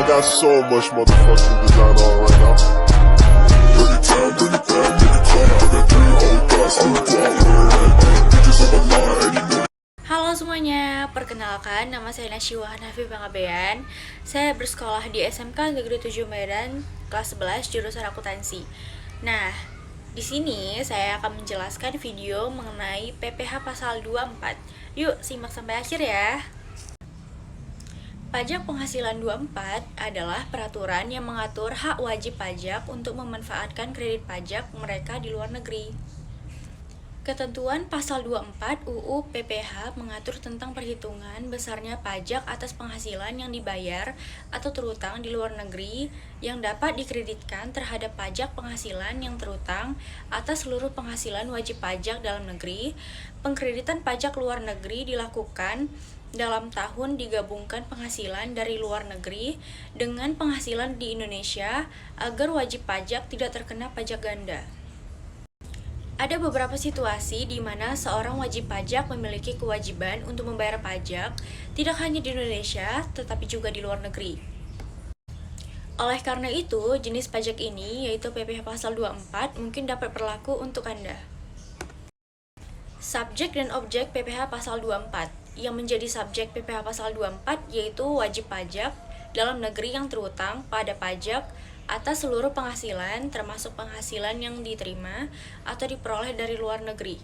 got so much motherfucking design on right now. Bring it down, bring it down, nigga, clown. I got 3 old guys on the block. Bitches on my line, and you know. Halo semuanya, perkenalkan nama saya Nasyiwa Hanafi Pangabean. Saya bersekolah di SMK Negeri 7 Medan, kelas 11 jurusan akuntansi. Nah, di sini saya akan menjelaskan video mengenai PPh pasal 24. Yuk, simak sampai akhir ya. Pajak penghasilan 24 adalah peraturan yang mengatur hak wajib pajak untuk memanfaatkan kredit pajak mereka di luar negeri. Ketentuan pasal 24 UU PPh mengatur tentang perhitungan besarnya pajak atas penghasilan yang dibayar atau terutang di luar negeri yang dapat dikreditkan terhadap pajak penghasilan yang terutang atas seluruh penghasilan wajib pajak dalam negeri. Pengkreditan pajak luar negeri dilakukan dalam tahun digabungkan penghasilan dari luar negeri dengan penghasilan di Indonesia agar wajib pajak tidak terkena pajak ganda. Ada beberapa situasi di mana seorang wajib pajak memiliki kewajiban untuk membayar pajak tidak hanya di Indonesia, tetapi juga di luar negeri. Oleh karena itu, jenis pajak ini, yaitu PPh pasal 24, mungkin dapat berlaku untuk Anda. Subjek dan objek PPh pasal 24. Yang menjadi subjek PPh pasal 24 yaitu wajib pajak dalam negeri yang terutang pada pajak atas seluruh penghasilan termasuk penghasilan yang diterima atau diperoleh dari luar negeri.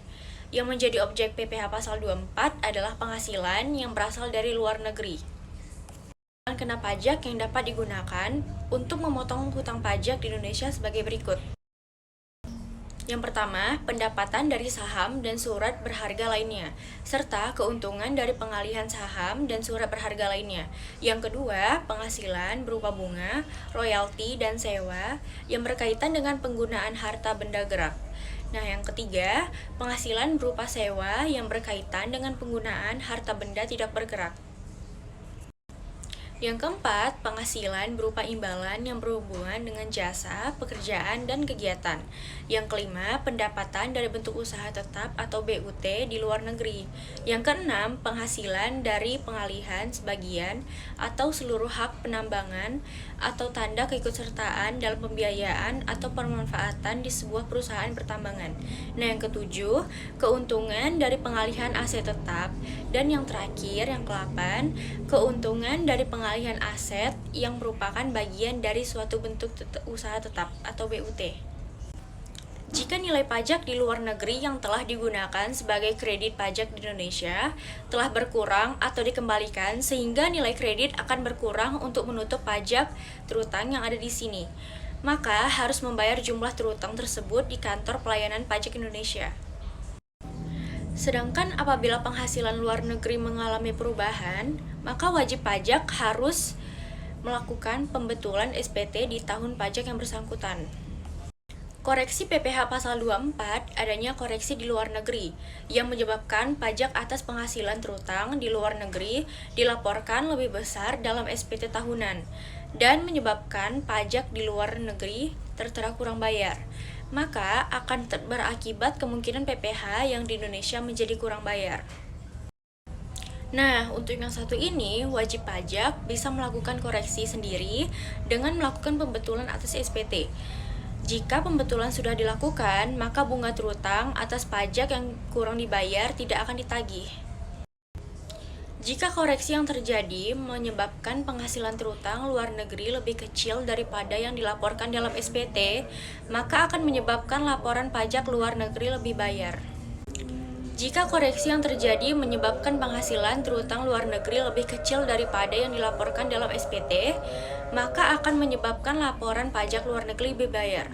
Yang menjadi objek PPh pasal 24 adalah penghasilan yang berasal dari luar negeri. Kena pajak yang dapat digunakan untuk memotong hutang pajak di Indonesia sebagai berikut. Yang pertama, pendapatan dari saham dan surat berharga lainnya, serta keuntungan dari pengalihan saham dan surat berharga lainnya. Yang kedua, penghasilan berupa bunga, royalti, dan sewa yang berkaitan dengan penggunaan harta benda gerak. Nah, yang ketiga, penghasilan berupa sewa yang berkaitan dengan penggunaan harta benda tidak bergerak. Yang keempat, penghasilan berupa imbalan yang berhubungan dengan jasa, pekerjaan, dan kegiatan. Yang kelima, pendapatan dari bentuk usaha tetap atau BUT di luar negeri. Yang keenam, penghasilan dari pengalihan sebagian atau seluruh hak penambangan atau tanda keikutsertaan dalam pembiayaan atau pemanfaatan di sebuah perusahaan pertambangan. Nah, yang ketujuh, keuntungan dari pengalihan aset tetap. Dan yang terakhir, yang ke-8, keuntungan dari pengalihan aset yang merupakan bagian dari suatu bentuk usaha tetap atau BUT. Jika nilai pajak di luar negeri yang telah digunakan sebagai kredit pajak di Indonesia telah berkurang atau dikembalikan sehingga nilai kredit akan berkurang untuk menutup pajak terutang yang ada di sini, maka harus membayar jumlah terutang tersebut di kantor pelayanan pajak Indonesia. Sedangkan apabila penghasilan luar negeri mengalami perubahan, maka wajib pajak harus melakukan pembetulan SPT di tahun pajak yang bersangkutan. Koreksi PPh pasal 24 adanya koreksi di luar negeri yang menyebabkan pajak atas penghasilan terutang di luar negeri dilaporkan lebih besar dalam SPT tahunan dan menyebabkan pajak di luar negeri tertera kurang bayar. Maka akan berakibat kemungkinan PPh yang di Indonesia menjadi kurang bayar. Nah, untuk yang satu ini, wajib pajak bisa melakukan koreksi sendiri dengan melakukan pembetulan atas SPT. Jika pembetulan sudah dilakukan, maka bunga terutang atas pajak yang kurang dibayar tidak akan ditagih. Jika koreksi yang terjadi menyebabkan penghasilan terutang luar negeri lebih kecil daripada yang dilaporkan dalam SPT, maka akan menyebabkan laporan pajak luar negeri lebih bayar. Jika koreksi yang terjadi menyebabkan penghasilan terutang luar negeri lebih kecil daripada yang dilaporkan dalam SPT, maka akan menyebabkan laporan pajak luar negeri lebih bayar.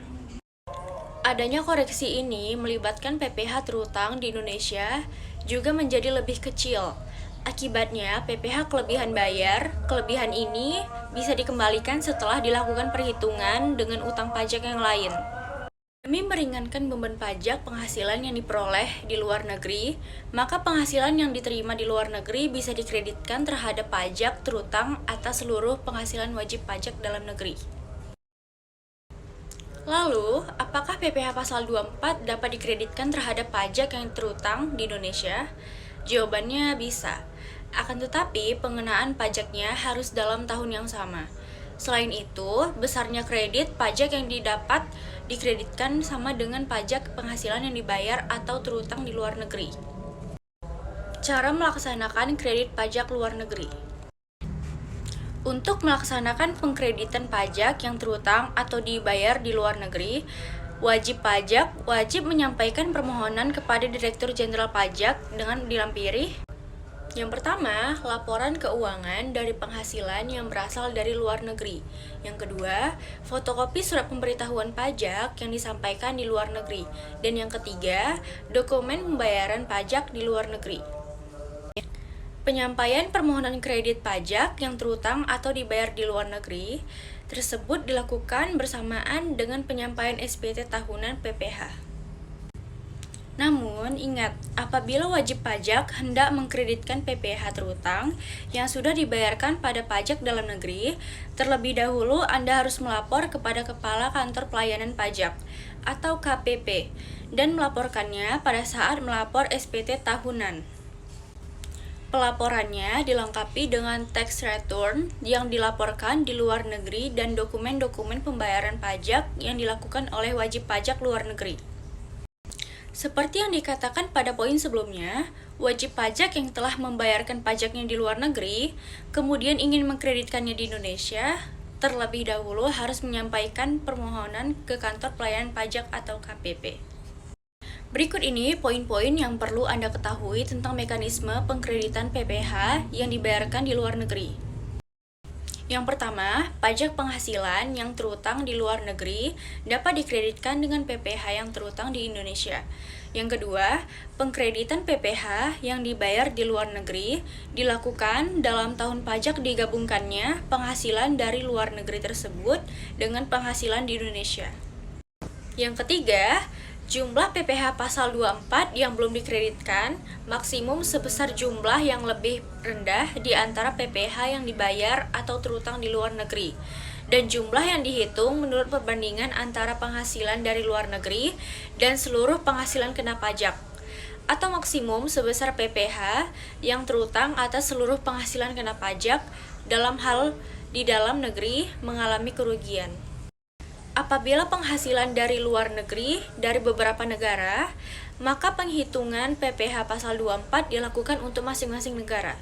Adanya koreksi ini melibatkan PPh terutang di Indonesia juga menjadi lebih kecil. Akibatnya, PPh kelebihan bayar, kelebihan ini bisa dikembalikan setelah dilakukan perhitungan dengan utang pajak yang lain. Demi meringankan beban pajak penghasilan yang diperoleh di luar negeri, maka penghasilan yang diterima di luar negeri bisa dikreditkan terhadap pajak terutang atas seluruh penghasilan wajib pajak dalam negeri. Lalu, apakah PPh pasal 24 dapat dikreditkan terhadap pajak yang terutang di Indonesia? Jawabannya bisa. Akan tetapi, pengenaan pajaknya harus dalam tahun yang sama. Selain itu, besarnya kredit pajak yang didapat dikreditkan sama dengan pajak penghasilan yang dibayar atau terutang di luar negeri. Cara melaksanakan kredit pajak luar negeri. Untuk melaksanakan pengkreditan pajak yang terutang atau dibayar di luar negeri, wajib pajak wajib menyampaikan permohonan kepada Direktur Jenderal Pajak dengan dilampiri: yang pertama, laporan keuangan dari penghasilan yang berasal dari luar negeri. Yang kedua, fotokopi surat pemberitahuan pajak yang disampaikan di luar negeri. Dan yang ketiga, dokumen pembayaran pajak di luar negeri. Penyampaian permohonan kredit pajak yang terutang atau dibayar di luar negeri tersebut dilakukan bersamaan dengan penyampaian SPT tahunan PPh. Namun, ingat, apabila wajib pajak hendak mengkreditkan PPh terutang yang sudah dibayarkan pada pajak dalam negeri, terlebih dahulu Anda harus melapor kepada Kepala Kantor Pelayanan Pajak atau KPP dan melaporkannya pada saat melapor SPT tahunan. Pelaporannya dilengkapi dengan tax return yang dilaporkan di luar negeri dan dokumen-dokumen pembayaran pajak yang dilakukan oleh wajib pajak luar negeri. Seperti yang dikatakan pada poin sebelumnya, wajib pajak yang telah membayarkan pajaknya di luar negeri, kemudian ingin mengkreditkannya di Indonesia, terlebih dahulu harus menyampaikan permohonan ke Kantor Pelayanan Pajak atau KPP. Berikut ini poin-poin yang perlu Anda ketahui tentang mekanisme pengkreditan PPh yang dibayarkan di luar negeri. Yang pertama, pajak penghasilan yang terutang di luar negeri dapat dikreditkan dengan PPh yang terutang di Indonesia. Yang kedua, pengkreditan PPh yang dibayar di luar negeri dilakukan dalam tahun pajak digabungkannya penghasilan dari luar negeri tersebut dengan penghasilan di Indonesia. Yang ketiga, jumlah PPh pasal 24 yang belum dikreditkan maksimum sebesar jumlah yang lebih rendah di antara PPh yang dibayar atau terutang di luar negeri, dan jumlah yang dihitung menurut perbandingan antara penghasilan dari luar negeri dan seluruh penghasilan kena pajak, atau maksimum sebesar PPh yang terutang atas seluruh penghasilan kena pajak dalam hal di dalam negeri mengalami kerugian. Apabila penghasilan dari luar negeri dari beberapa negara, maka penghitungan PPh pasal 24 dilakukan untuk masing-masing negara.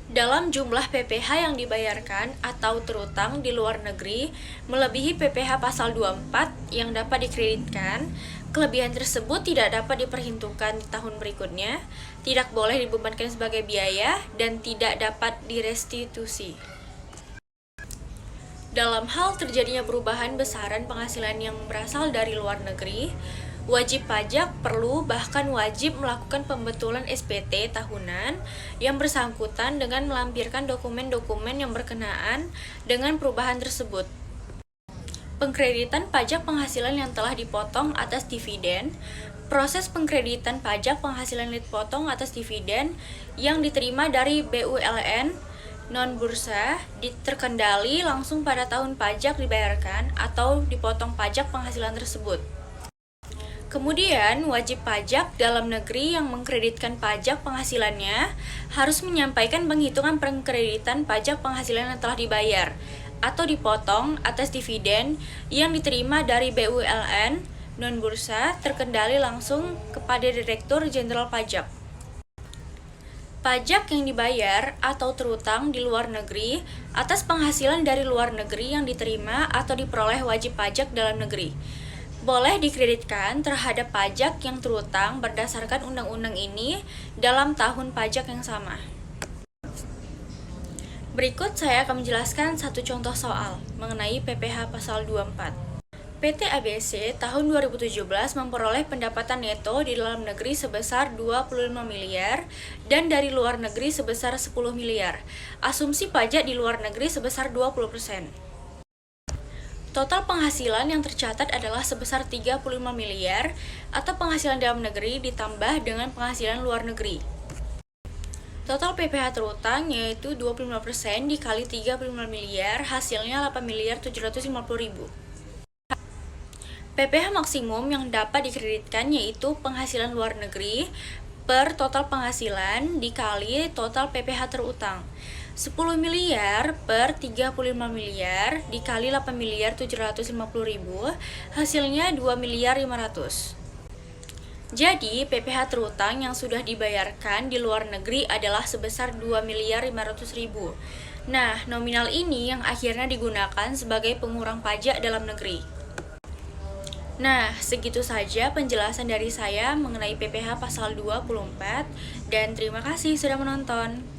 Dalam jumlah PPh yang dibayarkan atau terutang di luar negeri melebihi PPh pasal 24 yang dapat dikreditkan, kelebihan tersebut tidak dapat diperhitungkan di tahun berikutnya, tidak boleh dibebankan sebagai biaya, dan tidak dapat direstitusi. Dalam hal terjadinya perubahan besaran penghasilan yang berasal dari luar negeri, wajib pajak perlu bahkan wajib melakukan pembetulan SPT tahunan yang bersangkutan dengan melampirkan dokumen-dokumen yang berkenaan dengan perubahan tersebut. Pengkreditan pajak penghasilan yang telah dipotong atas dividen. Proses pengkreditan pajak penghasilan yang dipotong atas dividen yang diterima dari BULN non-bursa terkendali langsung pada tahun pajak dibayarkan atau dipotong pajak penghasilan tersebut. Kemudian, wajib pajak dalam negeri yang mengkreditkan pajak penghasilannya harus menyampaikan penghitungan pengkreditan pajak penghasilan yang telah dibayar atau dipotong atas dividen yang diterima dari BULN non-bursa terkendali langsung kepada Direktur Jenderal Pajak. Pajak yang dibayar atau terutang di luar negeri atas penghasilan dari luar negeri yang diterima atau diperoleh wajib pajak dalam negeri boleh dikreditkan terhadap pajak yang terutang berdasarkan undang-undang ini dalam tahun pajak yang sama. Berikut saya akan menjelaskan satu contoh soal mengenai PPh pasal 24. PT ABC tahun 2017 memperoleh pendapatan neto di dalam negeri sebesar 25 miliar dan dari luar negeri sebesar 10 miliar. Asumsi pajak di luar negeri sebesar 20%. Total penghasilan yang tercatat adalah sebesar 35 miliar atau penghasilan dalam negeri ditambah dengan penghasilan luar negeri. Total PPh terutang yaitu 25% dikali 35 miliar, hasilnya 8 miliar 750 ribu. PPh maksimum yang dapat dikreditkan yaitu penghasilan luar negeri per total penghasilan dikali total PPh terutang. 10 miliar per 35 miliar dikali 8 miliar 750 ribu, hasilnya 2 miliar 500. Jadi, PPh terutang yang sudah dibayarkan di luar negeri adalah sebesar 2 miliar 500 ribu. Nah, nominal ini yang akhirnya digunakan sebagai pengurang pajak dalam negeri. Nah, segitu saja penjelasan dari saya mengenai PPh pasal 24 dan terima kasih sudah menonton.